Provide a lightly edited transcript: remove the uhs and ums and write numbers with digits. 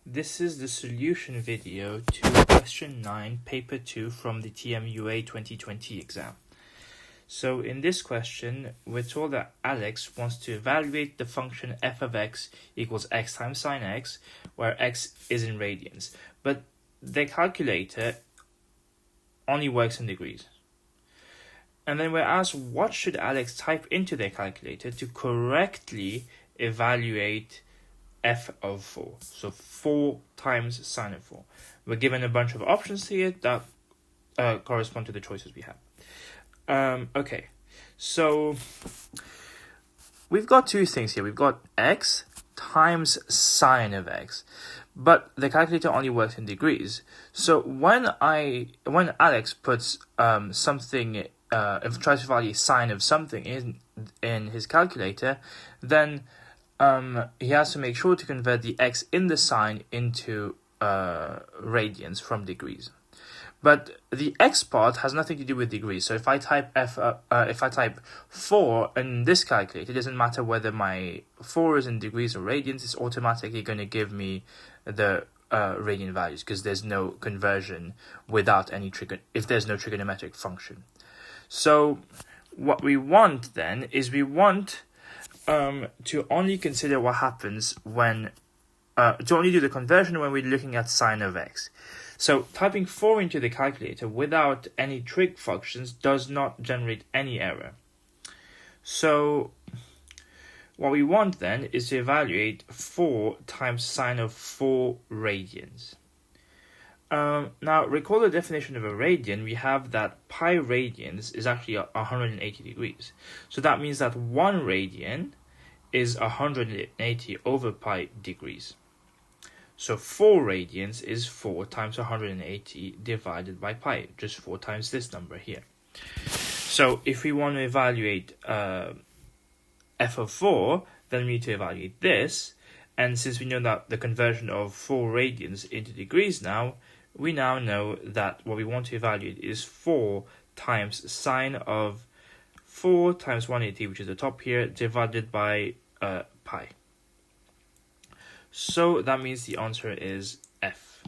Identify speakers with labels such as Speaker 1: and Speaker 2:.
Speaker 1: This is the solution video to question 9, paper 2 from the TMUA 2020 exam. So in this question, we're told that Alex wants to evaluate the function f of x equals x times sine x, where x is in radians. But the calculator only works in degrees. And then we're asked, what should Alex type into their calculator to correctly evaluate f of 4? So 4 times sine of 4. We're given a bunch of options here that correspond to the choices we have. Okay, so we've got two things here. We've got x times sine of x, but the calculator only works in degrees. So when Alex puts something, if tries to value sine of something in his calculator, then he has to make sure to convert the x in the sign into radians from degrees. But the x part has nothing to do with degrees. So if I type if I type 4 in this calculator, it doesn't matter whether my 4 is in degrees or radians. It's automatically going to give me the radian values because there's no conversion without any if there's no trigonometric function. So what we want then is we want to only consider what happens when to only do the conversion when we're looking at sine of x. So typing 4 into the calculator without any trig functions does not generate any error. So what we want then is to evaluate 4 times sine of 4 radians. Now recall the definition of a radian. We have that pi radians is actually 180 degrees. So that means that 1 radian is 180 over pi degrees. So 4 radians is 4 times 180 divided by pi, just 4 times this number here. So if we want to evaluate f of 4, then we need to evaluate this. And since we know that the conversion of 4 radians into degrees now, we now know that what we want to evaluate is 4 times sine of 4 times 180, which is the top here, divided by pi. So that means the answer is F.